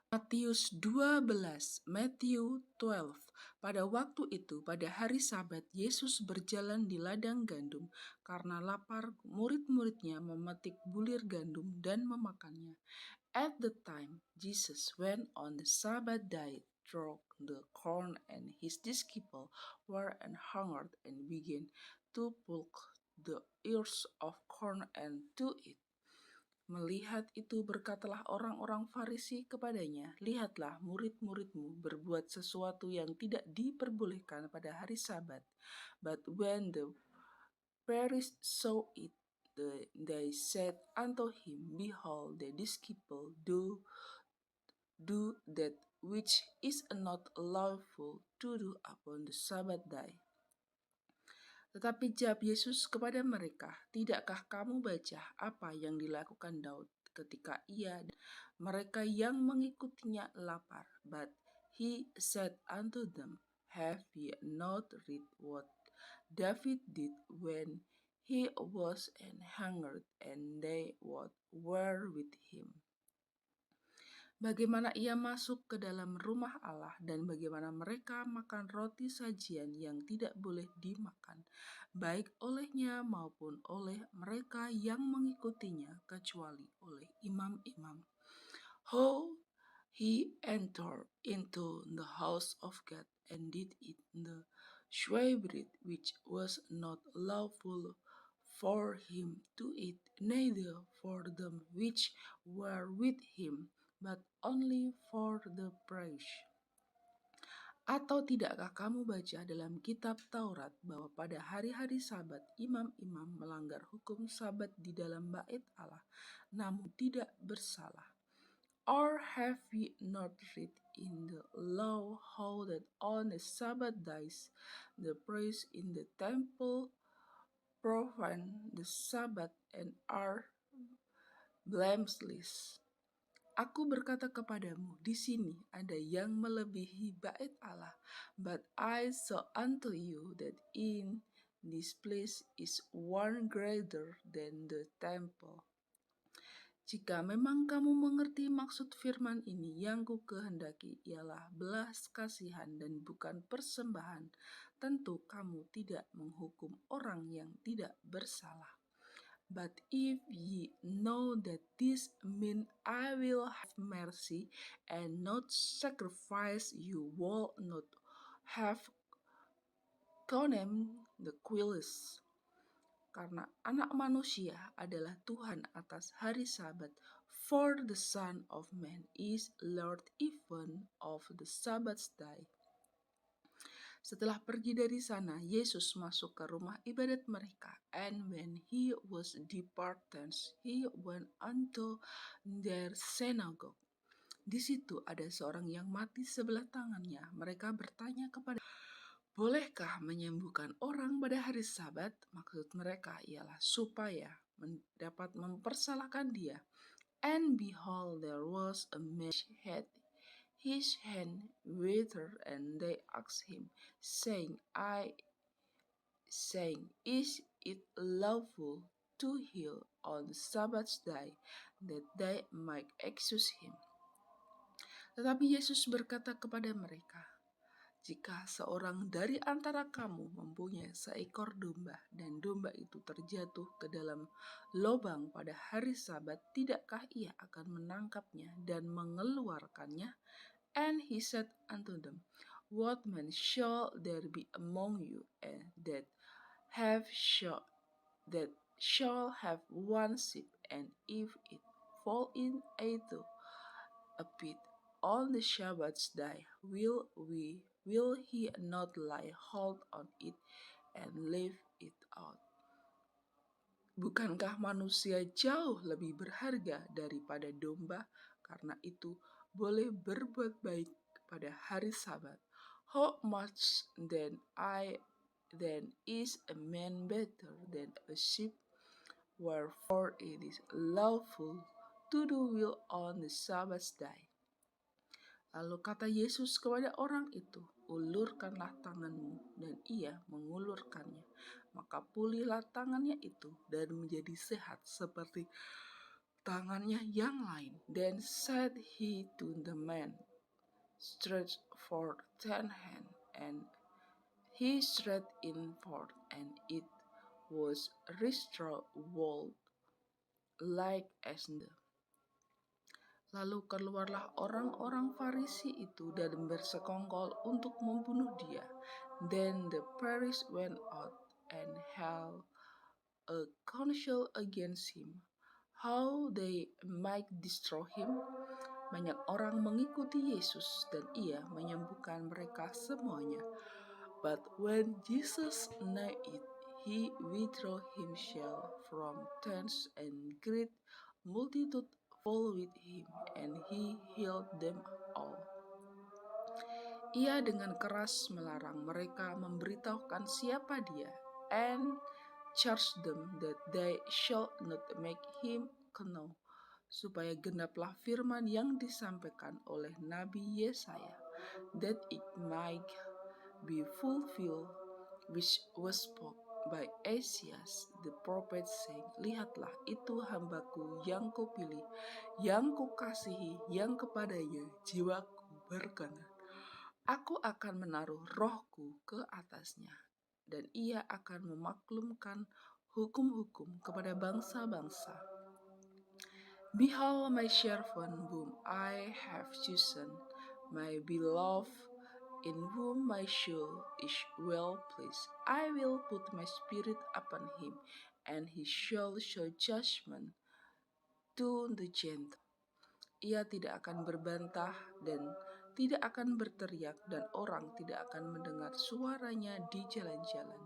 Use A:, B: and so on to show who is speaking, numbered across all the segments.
A: Matius 12, Matthew 12. Pada waktu itu, pada hari Sabat, Yesus berjalan di ladang gandum. Karena lapar, murid-muridnya memetik bulir gandum dan memakannya. At the time, Jesus went on the Sabbath day, through the corn, and his disciples were hungered and began to pluck the ears of corn and to eat. Melihat itu berkatalah orang-orang Farisi kepadanya, "Lihatlah, murid-muridmu berbuat sesuatu yang tidak diperbolehkan pada hari Sabat." But when the Pharisees saw it, they said unto him, "Behold, the disciples do that which is not lawful to do upon the Sabbath day." Tetapi jawab Yesus kepada mereka, "Tidakkah kamu baca apa yang dilakukan Daud ketika ia dan mereka yang mengikutinya lapar? But he said unto them, Have ye not read what David did when he was an hungered, and they were with him? Bagaimana ia masuk ke dalam rumah Allah dan bagaimana mereka makan roti sajian yang tidak boleh dimakan, baik olehnya maupun oleh mereka yang mengikutinya, kecuali oleh imam-imam. How he entered into the house of God and did eat the shewbread which was not lawful for him to eat, neither for them which were with him, but only for the priests. Atau tidakkah kamu baca dalam kitab Taurat bahwa pada hari-hari Sabat imam-imam melanggar hukum Sabat di dalam bait Allah, namun tidak bersalah? Or have ye not read in the law how that on the Sabbath days the priests in the temple profane the Sabbath and are blameless? Aku berkata kepadamu, di sini ada yang melebihi bait Allah. But I say unto you that in this place is one greater than the temple. Jika memang kamu mengerti maksud firman ini, yang ku kehendaki ialah belas kasihan dan bukan persembahan, tentu kamu tidak menghukum orang yang tidak bersalah. But if ye know that this mean I will have mercy and not sacrifice, you will not have condemned the guiltless. Karena anak manusia adalah Tuhan atas hari Sabat, for the Son of Man is Lord even of the Sabbath day. Setelah pergi dari sana, Yesus masuk ke rumah ibadat mereka. And when he was departed, he went unto their synagogue. Di situ ada seorang yang mati sebelah tangannya. Mereka bertanya kepada, bolehkah menyembuhkan orang pada hari Sabat? Maksud mereka ialah supaya dapat mempersalahkan dia. And behold, there was a man which had his hand withered, and they asked him, saying, Is it lawful to heal on the Sabbath day? That they might accuse him. Tetapi Yesus berkata kepada mereka, jika seorang dari antara kamu mempunyai seekor domba dan domba itu terjatuh ke dalam lubang pada hari Sabat, tidakkah ia akan menangkapnya dan mengeluarkannya? And he said unto them, What man shall there be among you that shall have one sheep, and if it fall into a pit on the Sabbath day, will he not lay hold on it and lift it out? Bukankah manusia jauh lebih berharga daripada domba? Karena itu boleh berbuat baik pada hari Sabat. How much then is a man better than a sheep? Wherefore it is lawful to do will on the Sabbath day. Lalu kata Yesus kepada orang itu, ulurkanlah tanganmu, dan ia mengulurkannya. Maka pulihlah tangannya itu dan menjadi sehat seperti tangannya yang lain. Then said he to the man, stretch forth thine hand, and he stretched in forth, and it was restored whole, like as new. Lalu keluarlah orang-orang Farisi itu dan bersekongkol untuk membunuh dia. Then the Pharisees went out and held a council against him, how they might destroy him. Banyak orang mengikuti Yesus dan ia menyembuhkan mereka semuanya. But when Jesus knew it, he withdrew himself from thence, and great multitude followed him, and he healed them all. Ia dengan keras melarang mereka memberitahukan siapa dia, and charged them that they should not make him known, supaya genaplah firman yang disampaikan oleh Nabi Yesaya, that it might be fulfilled, which was spoke by Isaiah the prophet, saying, lihatlah, itu hambaku yang kupilih, yang kukasihi, yang kepadanya jiwaku berkenan. Aku akan menaruh rohku ke atasnya, dan ia akan memaklumkan hukum-hukum kepada bangsa-bangsa. Behold my servant whom I have chosen, my beloved, in whom my soul is well pleased. I will put my spirit upon him, and he shall show judgment to the gentle. Ia tidak akan berbantah dan tidak akan berteriak, dan orang tidak akan mendengar suaranya di jalan-jalan.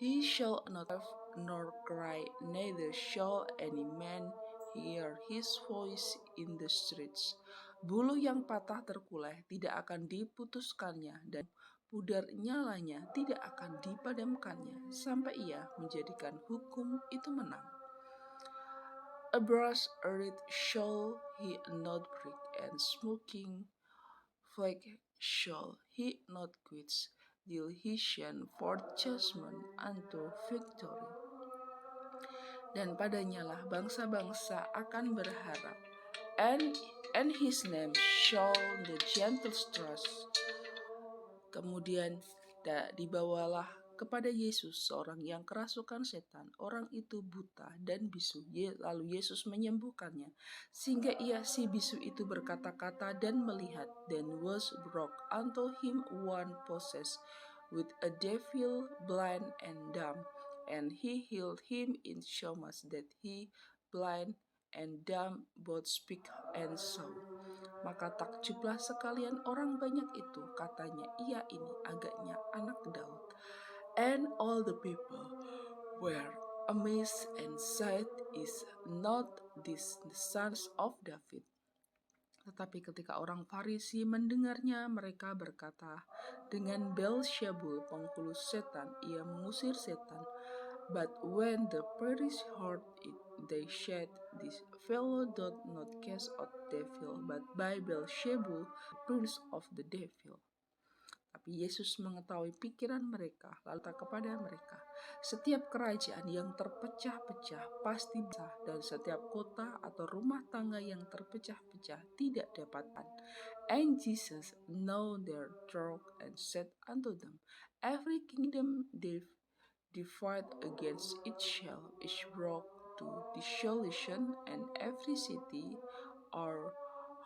A: He shall not laugh nor cry, neither shall any man hear his voice in the streets. Bulu yang patah terkulai tidak akan diputuskannya, dan pudar nyalanya tidak akan dipadamkannya, sampai ia menjadikan hukum itu menang. A brass reed shall he not break, and smoking flax shall he not quench, till he send forth judgment unto victory. Dan padanyalah bangsa-bangsa akan berharap, and his name shall the gentle trust. Kemudian dibawalah kepada Yesus seorang yang kerasukan setan. Orang itu buta dan bisu. Lalu Yesus menyembuhkannya, sehingga si bisu itu berkata-kata dan melihat. Then was brought unto him one possessed with a devil, blind and dumb, and he healed him in so much that he, blind and dumb, both speak and saw. Maka takjublah sekalian orang banyak itu, katanya, ia ini agaknya anak Daud. And all the people were amazed and said, is not this the sons of David? Tetapi ketika orang Farisi mendengarnya, mereka berkata, dengan Beelzebul, penghulu setan, ia mengusir setan. But when the Pharisees heard it, they said, this fellow doth not cast out devil, but by Beelzebul, prince of the devil. Tapi Yesus mengetahui pikiran mereka, lalu kata kepada mereka, setiap kerajaan yang terpecah-pecah pasti bisa, dan setiap kota atau rumah tangga yang terpecah-pecah tidak dapat. And Jesus know their thought, and said unto them, every kingdom divided against itself is brought to dissolution, and every city or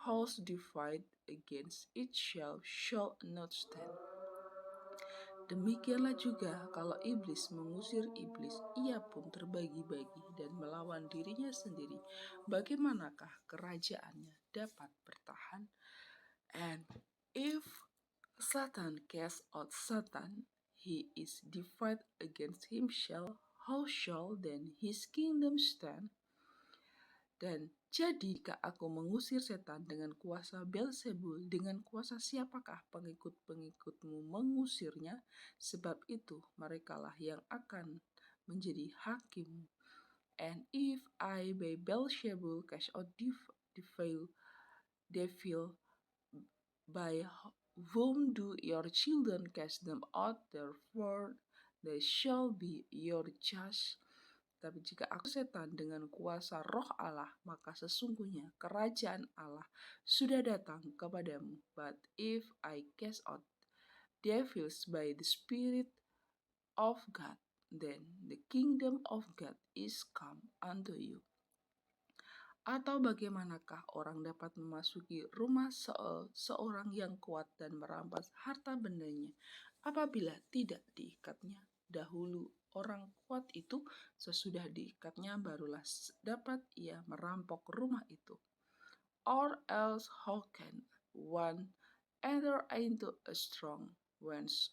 A: house divided against itself shall not stand. Demikianlah juga kalau iblis mengusir iblis, ia pun terbagi-bagi dan melawan dirinya sendiri. Bagaimanakah kerajaannya dapat bertahan? And if Satan cast out Satan, he is divided against himself. How shall then his kingdom stand? Dan jadi jika aku mengusir setan dengan kuasa Beelzebul, dengan kuasa siapakah pengikut-pengikutmu mengusirnya? Sebab itu merekalah yang akan menjadi hakim. And if I by Beelzebul cast out devil, by whom do your children cast them out? Therefore they shall be your judge. Tapi jika aku setan dengan kuasa roh Allah, maka sesungguhnya kerajaan Allah sudah datang kepadamu. But if I cast out devils by the Spirit of God, then the kingdom of God is come unto you. Atau bagaimanakah orang dapat memasuki rumah seorang yang kuat dan merampas harta bendanya apabila tidak diikatnya? Dahulu orang kuat itu sesudah diikatnya barulah dapat ia merampok rumah itu. Or else how can one enter into a strong man's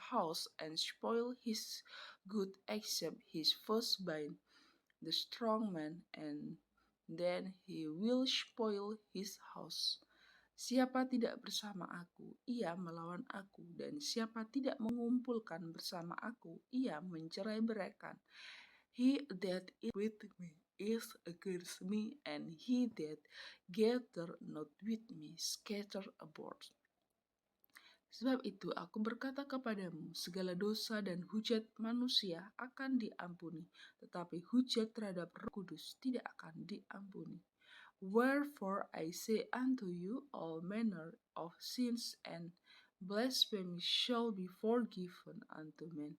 A: house and spoil his good except his first bind the strong man, and then he will spoil his house. Siapa tidak bersama aku, ia melawan aku, dan siapa tidak mengumpulkan bersama aku, ia mencerai-beraikan. He that is with me is against me, and he that gather not with me scatter abroad. Sebab itu aku berkata kepadamu, segala dosa dan hujat manusia akan diampuni, tetapi hujat terhadap Roh Kudus tidak akan diampuni. Wherefore I say unto you, all manner of sins and blasphemy shall be forgiven unto men,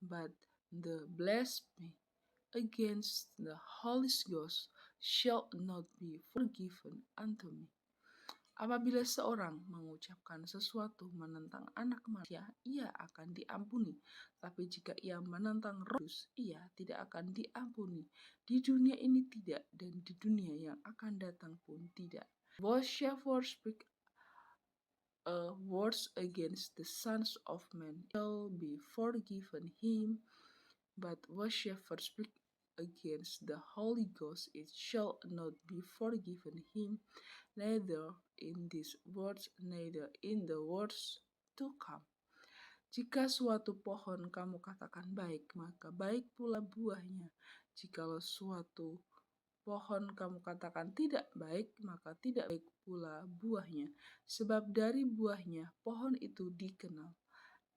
A: but the blasphemy against the Holy Ghost shall not be forgiven unto me. Apabila seorang mengucapkan sesuatu menentang anak manusia, ia akan diampuni. Tapi jika ia menentang Roh Kudus, ia tidak akan diampuni. Di dunia ini tidak, dan di dunia yang akan datang pun tidak. Whosoever speak words against the sons of men shall be forgiven him, but whosoever speak against the Holy Ghost, it shall not be forgiven him, neither in these words, neither in the words to come. Jika suatu pohon kamu katakan baik, maka baik pula buahnya. Jikalau suatu pohon kamu katakan tidak baik, maka tidak baik pula buahnya. Sebab dari buahnya pohon itu dikenal.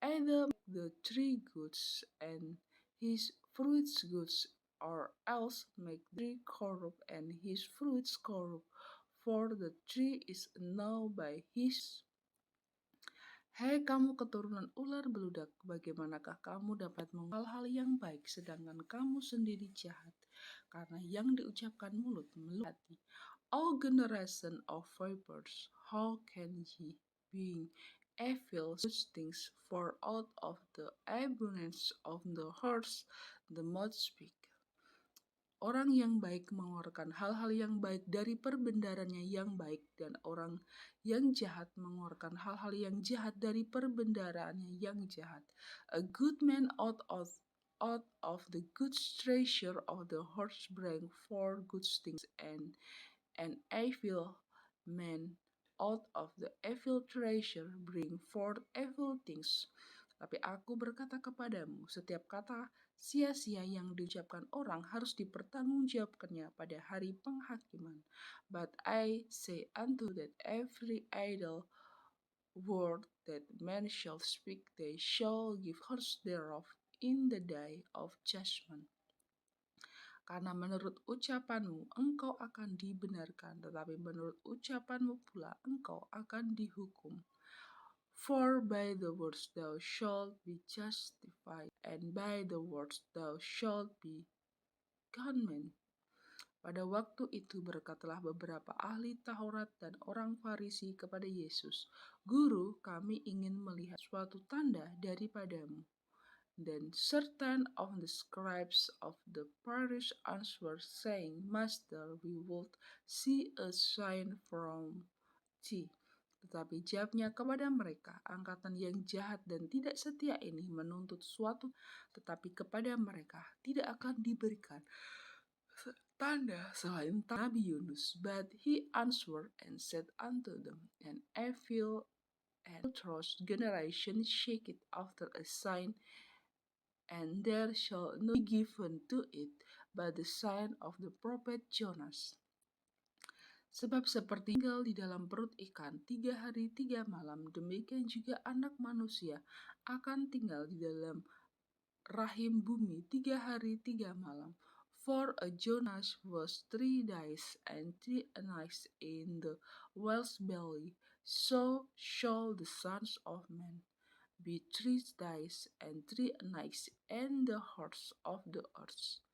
A: Either the tree goods and his fruits goods, or else make the tree corrupt and his fruits corrupt. For the tree is known by his. Hai kamu keturunan ular beludak, bagaimanakah kamu dapat mengenal hal yang baik sedangkan kamu sendiri jahat? Karena yang diucapkan mulut melukai. O generation of vipers, how can ye, being evil, such things? For out of the abundance of the heart the mouth speak. Orang yang baik mengeluarkan hal-hal yang baik dari perbendaharannya yang baik, dan orang yang jahat mengeluarkan hal-hal yang jahat dari perbendaharaannya yang jahat. A good man out of the good treasure of the heart bring forth good things, and an evil man out of the evil treasure bring forth evil things. Tapi aku berkata kepadamu, setiap kata sia-sia yang diucapkan orang harus dipertanggungjawabkannya pada hari penghakiman. But I say unto that every idle word that man shall speak, they shall give account thereof in the day of judgment. Karena menurut ucapanmu engkau akan dibenarkan, tetapi menurut ucapanmu pula engkau akan dihukum. For by the words thou shalt be justified, and by the words thou shalt be condemned. Pada waktu itu berkatalah beberapa ahli Taurat dan orang Farisi kepada Yesus, Guru, kami ingin melihat suatu tanda daripadamu. Then certain of the scribes of the Pharisees answered, saying, Master, we would see a sign from thee. Tetapi jawabnya kepada mereka, angkatan yang jahat dan tidak setia ini menuntut suatu, tetapi kepada mereka tidak akan diberikan tanda selain Nabi Yunus. But he answered and said unto them, An evil and adulterous generation seeketh after a sign, and there shall not be given to it but the sign of the prophet Jonas. Sebab seperti tinggal di dalam perut ikan 3 hari 3 malam, demikian juga anak manusia akan tinggal di dalam rahim bumi 3 hari 3 malam. For a Jonas was 3 days and 3 nights in the whale's belly, so shall the sons of man be 3 days and 3 nights in the hearts of the earth.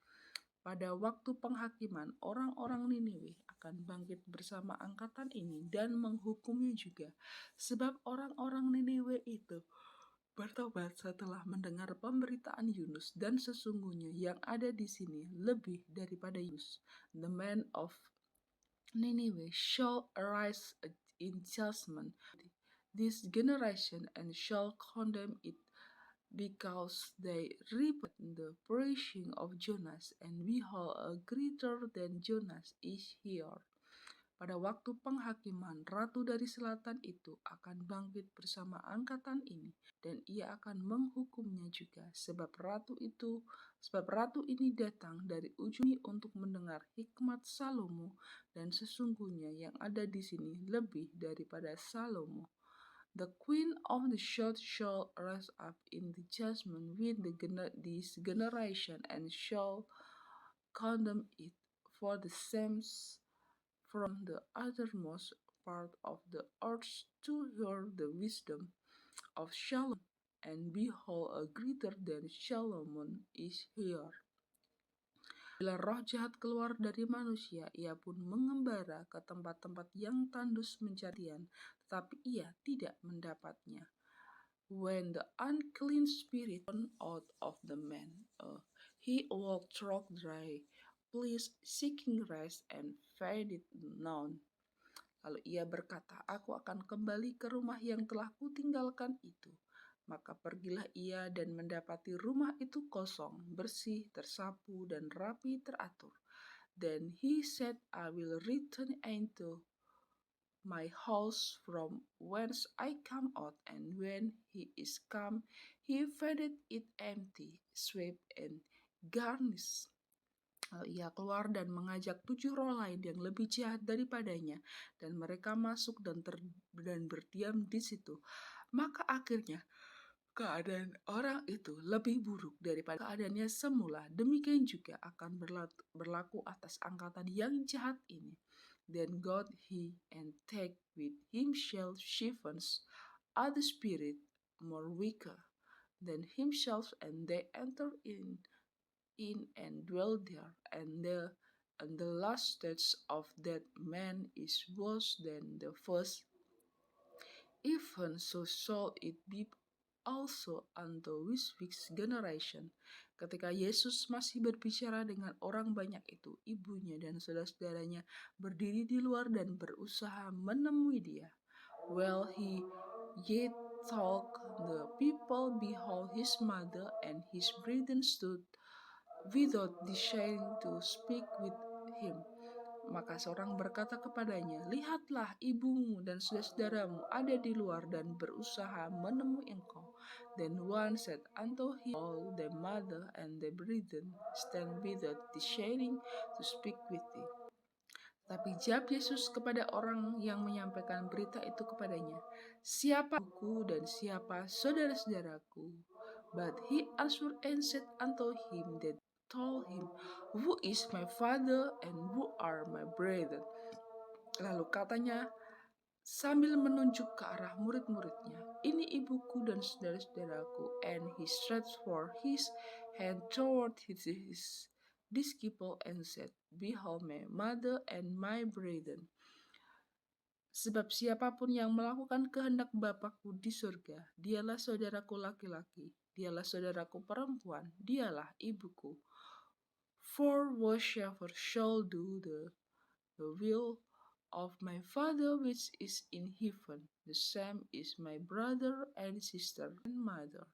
A: Pada waktu penghakiman, orang-orang Niniwe akan bangkit bersama angkatan ini dan menghukumnya juga, sebab orang-orang Niniwe itu bertobat setelah mendengar pemberitaan Yunus, dan sesungguhnya yang ada di sini lebih daripada Yunus. The men of Nineveh shall arise in judgment this generation and shall condemn it, because they repeat the preaching of Jonas, and behold, a greater than Jonas is here. Pada waktu penghakiman, ratu dari selatan itu akan bangkit bersama angkatan ini, dan ia akan menghukumnya juga, sebab ratu ini datang dari ujung untuk mendengar hikmat Salomo, dan sesungguhnya yang ada di sini lebih daripada Salomo. The queen of the south shall rise up in the judgment with this generation, and shall condemn it, for the same from the uttermost part of the earth to hear the wisdom of Solomon, and behold, a greater than Solomon is here. Bila roh jahat keluar dari manusia, ia pun mengembara ke tempat-tempat yang tandus mencarian, tetapi ia tidak mendapatnya. When the unclean spirit went out of the man, he walked through dry place, seeking rest, and findeth none. Lalu ia berkata, aku akan kembali ke rumah yang telah kutinggalkan itu. Maka pergilah ia dan mendapati rumah itu kosong, bersih, tersapu, dan rapi teratur. Then he said, I will return into my house from whence I come out. And when he is come, he found it empty, swept, and garnished. Lalu ia keluar dan mengajak 7 roh lain yang lebih jahat daripadanya, dan mereka masuk dan berdiam di situ. Maka akhirnya keadaan orang itu lebih buruk daripada keadaannya semula. Demikian juga akan berlaku atas angkatan yang jahat ini. Then God he and take with himself Shepherds, other spirit more weaker than himself, and they enter in and dwell there, and the last stage of that man is worse than the first. Even so shall it be also unto this generation. Ketika Yesus masih berbicara dengan orang banyak itu, ibunya dan saudara-saudaranya berdiri di luar dan berusaha menemui dia. While he yet talked, the people behold his mother and his brethren stood without desiring to speak with him. Maka seorang berkata kepadanya, lihatlah, ibumu dan saudara-saudaramu ada di luar dan berusaha menemui engkau. Then one said unto him, all the mother and the brethren stand without desiring to speak with thee. Tapi jawab Yesus kepada orang yang menyampaikan berita itu kepadanya, siapa ibuku dan siapa saudara-saudaraku? But he answered and said unto him that told him, who is my father and who are my brethren? Lalu katanya sambil menunjuk ke arah murid-muridnya, ini ibuku dan saudara-saudaraku. And he stretched forth his hand toward his disciple and said, behold my mother and my brethren. Sebab siapapun yang melakukan kehendak Bapakku di surga, dialah saudaraku laki-laki, dialah saudaraku perempuan, dialah ibuku. For whatsoever shall do the will of my Father which is in heaven, the same is my brother and sister and mother.